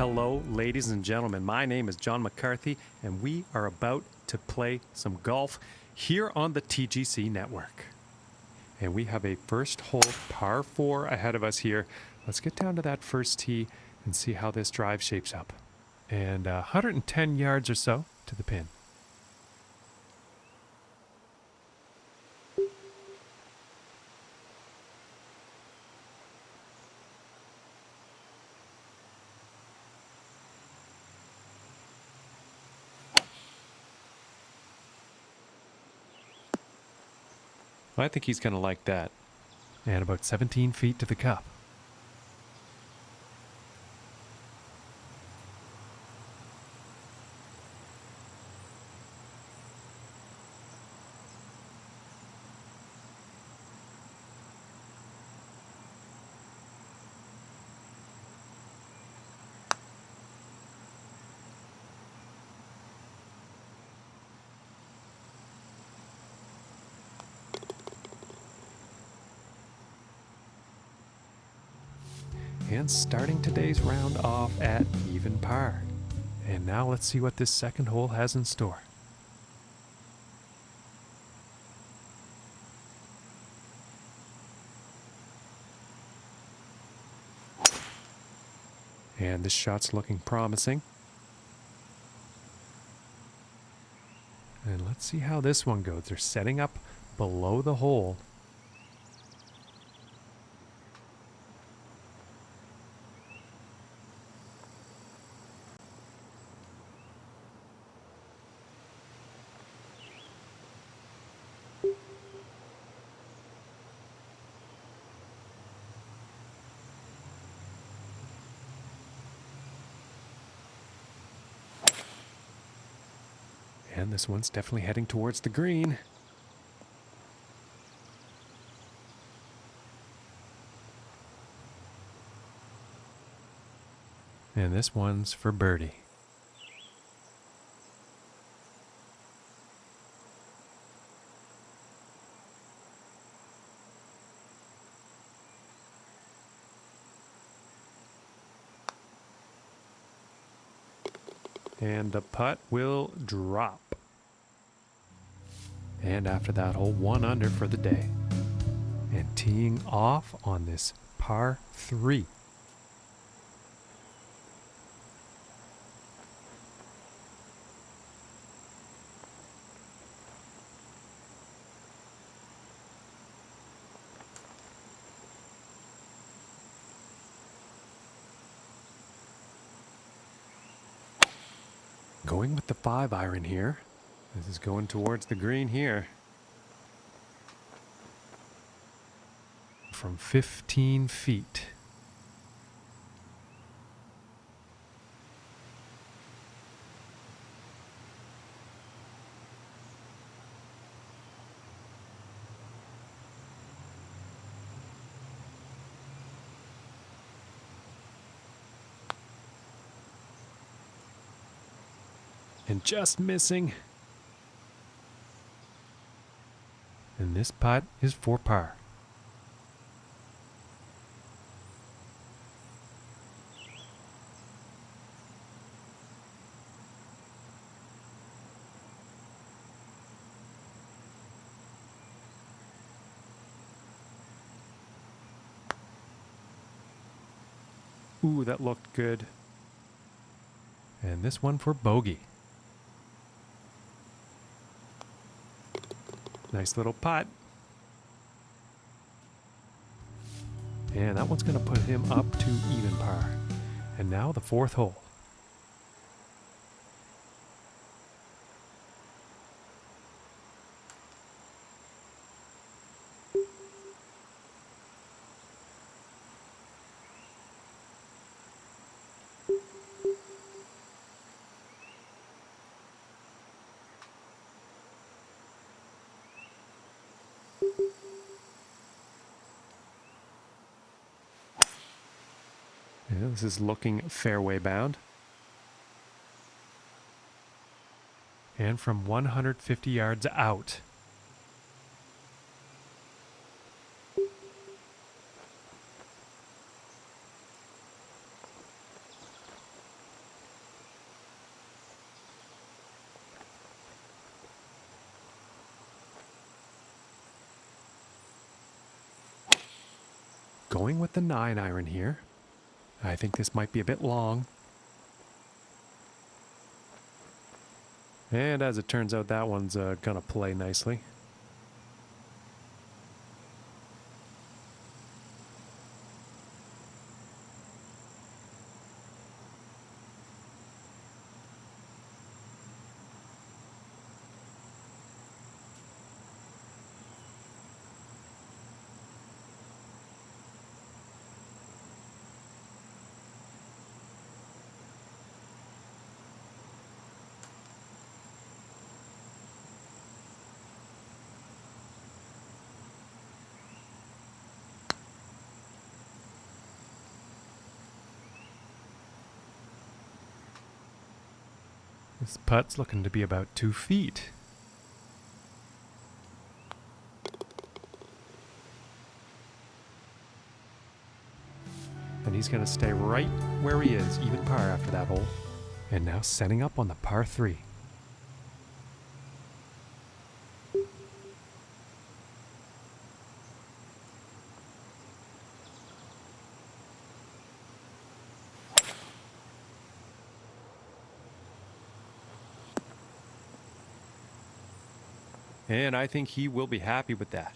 Hello, ladies and gentlemen. My name is John McCarthy, and we are about to play some golf here on the TGC network. And we have a first hole par 4 ahead of us here. Let's get down to that first tee and see how this drive shapes up. And 110 yards or so to the pin. I think he's going to like that. And about 17 feet to the cup. And starting today's round off at even par. And now let's see what this second hole has in store. And this shot's looking promising. And let's see how this one goes. They're setting up below the hole. And this one's definitely heading towards the green. And this one's for birdie. And the putt will drop. And after that hole, 1 under for the day. And teeing off on this par 3. Going with the 5-iron here. This is going towards the green here. From 15 feet. And just missing. And this putt is for par. Ooh, that looked good. And this one for bogey. Nice little putt. And that one's going to put him up to even par. And now the 4th hole. Yeah, this is looking fairway bound. And from 150 yards out. going with the 9-iron here. I think this might be a bit long. And as it turns out, that one's gonna play nicely. This putt's looking to be about 2 feet. And he's going to stay right where he is, even par after that hole. And now setting up on the par 3. And I think he will be happy with that.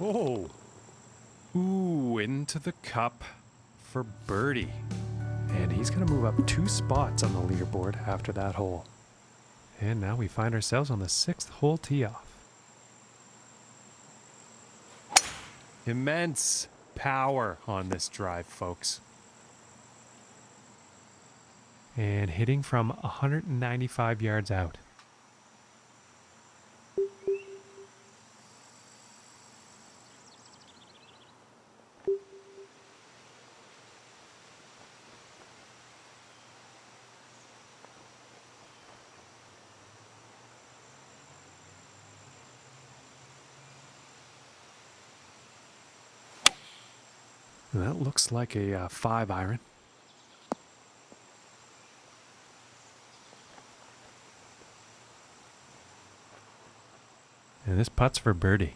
Oh, ooh, into the cup for birdie. And he's going to move up 2 spots on the leaderboard after that hole. And now we find ourselves on the 6th hole tee off. Immense power on this drive, folks. And hitting from 195 yards out. And that looks like a 5-iron. And this putt's for birdie.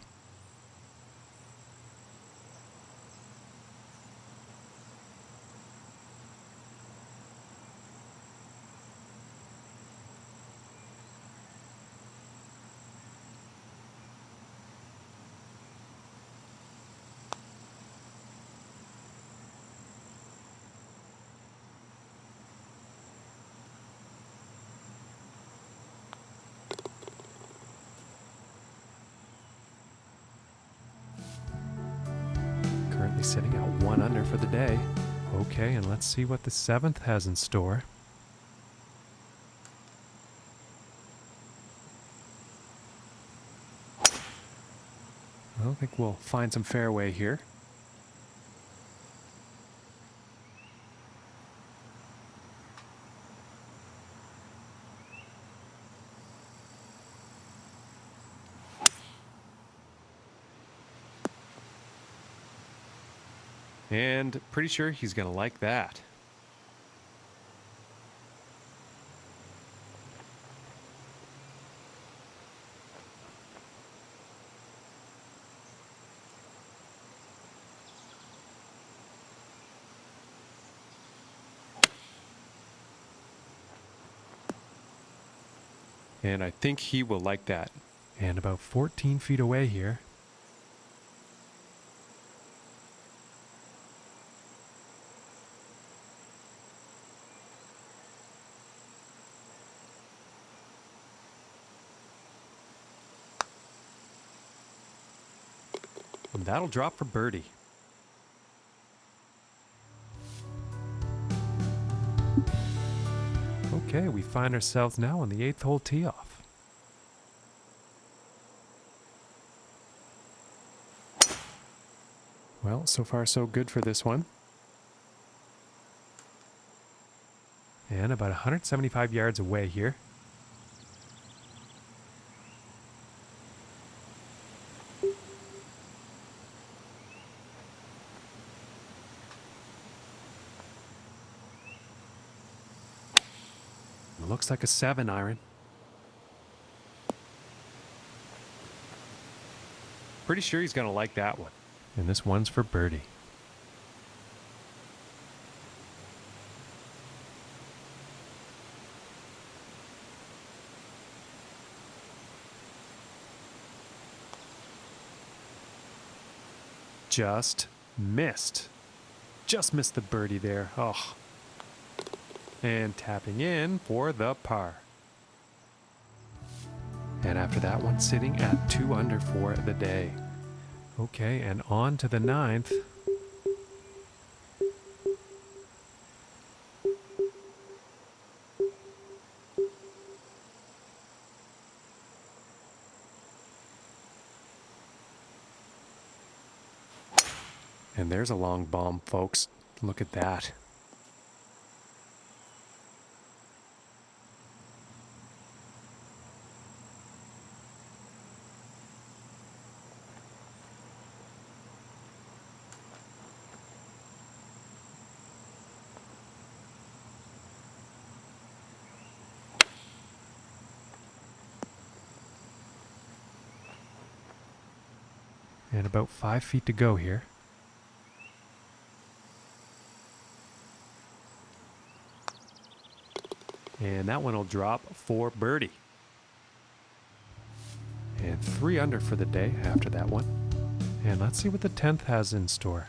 Currently sitting at 1 under for the day. Okay, and let's see what the 7th has in store. I don't think we'll find some fairway here. And pretty sure he's going to like that. And I think he will like that. And about 14 feet away here. And that'll drop for birdie. Okay, we find ourselves now on the 8th hole tee off. Well, so far so good for this one. And And about 175 yards away here. It looks like a 7-iron. Pretty sure he's going to like that one. And this one's for birdie. Just missed. Just missed the birdie there. Oh. And tapping in for the par. And after that one, sitting at 2 under for the day. Okay, and on to the 9th. And there's a long bomb, folks. Look at that. And about 5 feet to go here. And that one will drop for birdie. And 3 under for the day after that one. And let's see what the 10th has in store.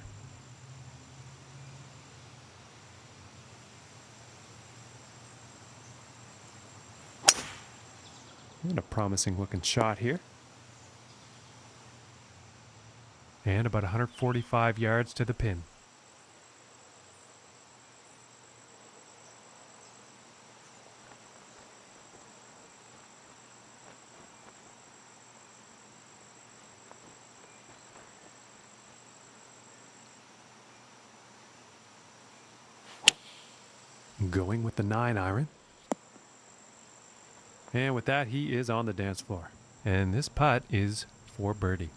And a promising looking shot here. And about 145 yards to the pin. Going with the 9-iron. And with that, he is on the dance floor. And this putt is for birdie.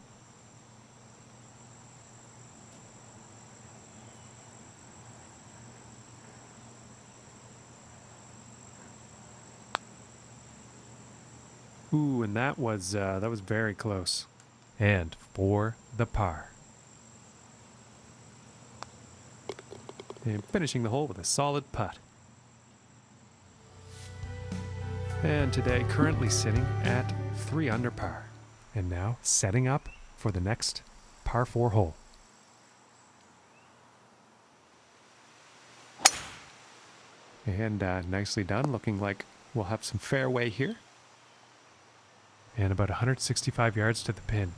Ooh, and that was very close. And for the par. And finishing the hole with a solid putt. And today, currently sitting at 3 under par. And now setting up for the next par 4 hole. And nicely done, looking like we'll have some fairway here. And about 165 yards to the pin.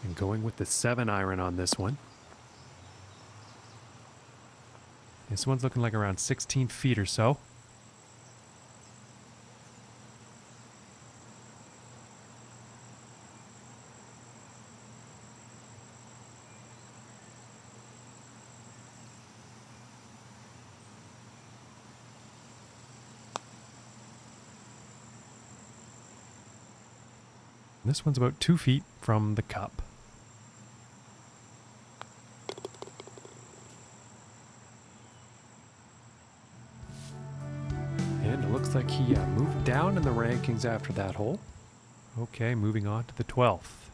And going with the 7-iron on this one. This one's looking like around 16 feet or so. This one's about 2 feet from the cup. And it looks like he moved down in the rankings after that hole. Okay, moving on to the 12th.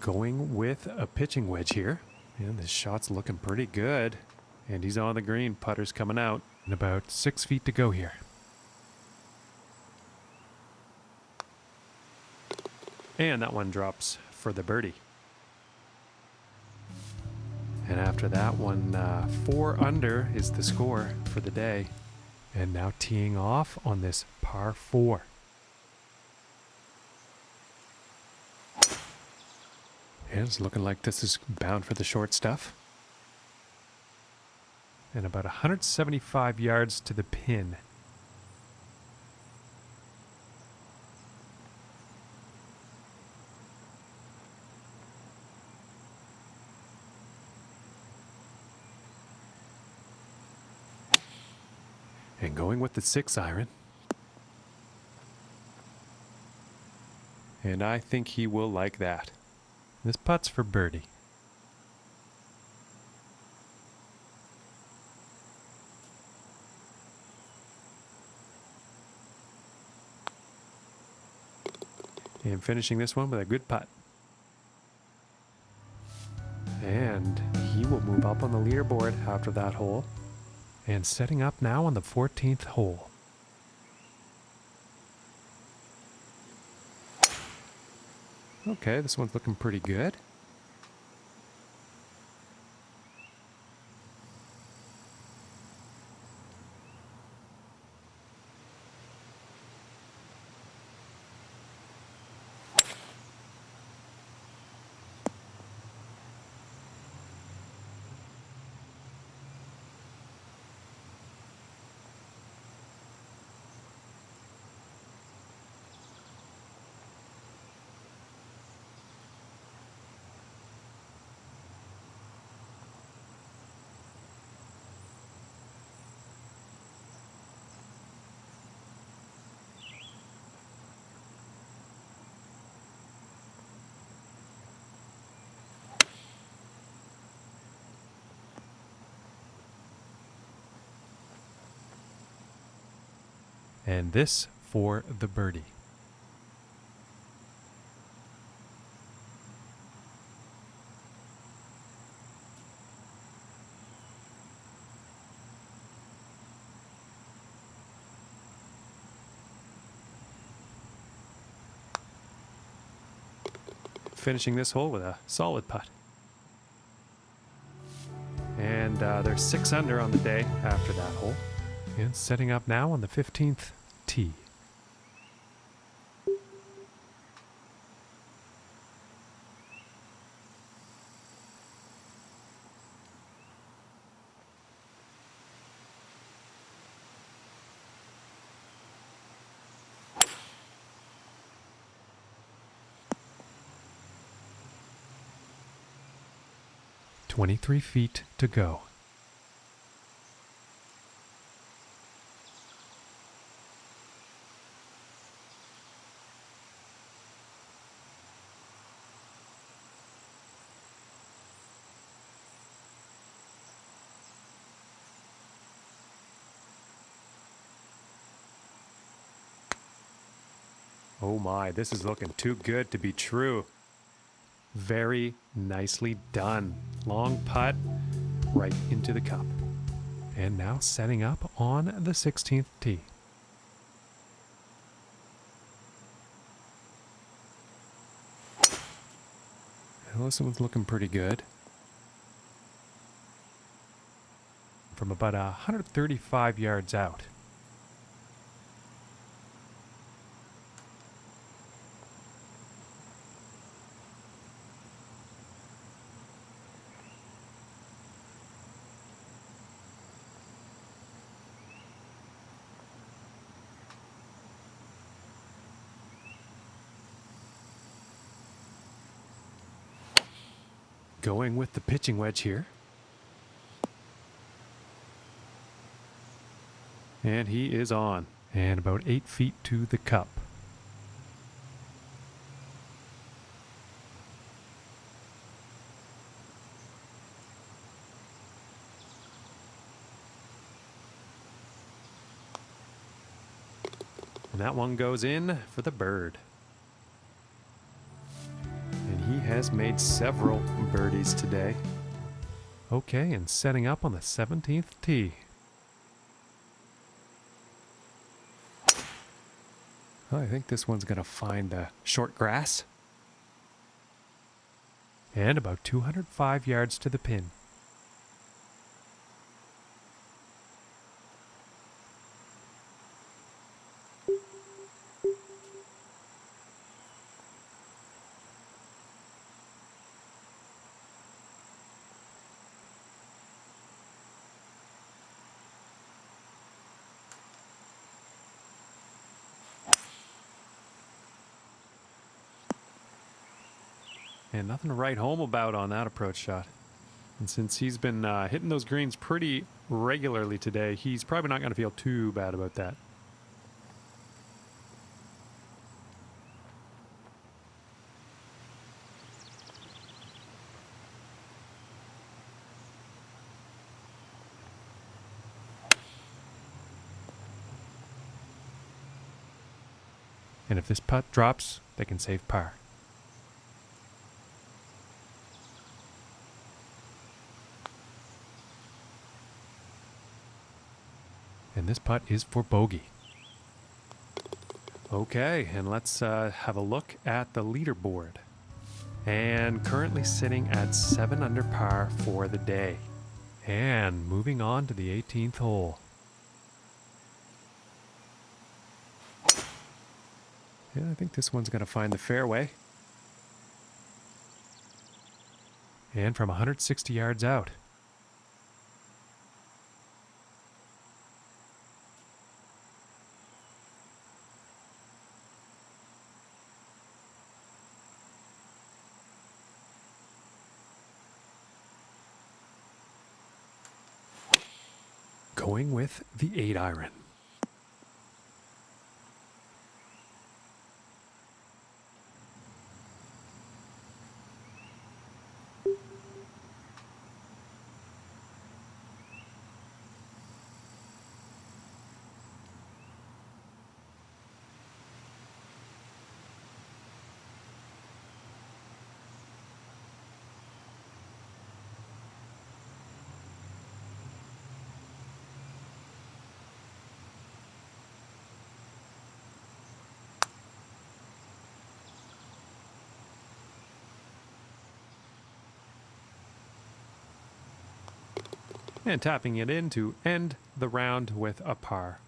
Going with a pitching wedge here. And this shot's looking pretty good. And he's on the green. Putter's coming out. And about 6 feet to go here. And that one drops for the birdie. And after that one, 4 under is the score for the day. And now teeing off on this par 4. And it's looking like this is bound for the short stuff. and about 175 yards to the pin. And going with the 6-iron. And I think he will like that. This putt's for birdie. And finishing this one with a good putt. And he will move up on the leaderboard after that hole. And setting up now on the 14th hole. Okay, this one's looking pretty good. And this for the birdie. Finishing this hole with a solid putt. And they're 6 under on the day after that hole. And setting up now on the 15th tee. "23 feet to go." Oh my, this is looking too good to be true. Very nicely done. Long putt right into the cup. And now setting up on the 16th tee. Well, this one's looking pretty good. From about 135 yards out. Going with the pitching wedge here. And he is on. And about 8 feet to the cup. And that one goes in for the bird. And he has made several birdies today. Okay, and setting up on the 17th tee. I think this one's going to find short grass. And about 205 yards to the pin. And nothing to write home about on that approach shot. And since he's been hitting those greens pretty regularly today, he's probably not going to feel too bad about that. And if this putt drops, they can save par. And this putt is for bogey. Okay, and let's have a look at the leaderboard. And currently sitting at 7 under par for the day. And moving on to the 18th hole. Yeah, I think this one's going to find the fairway. And from 160 yards out. Going with the 8-iron. And tapping it in to end the round with a par.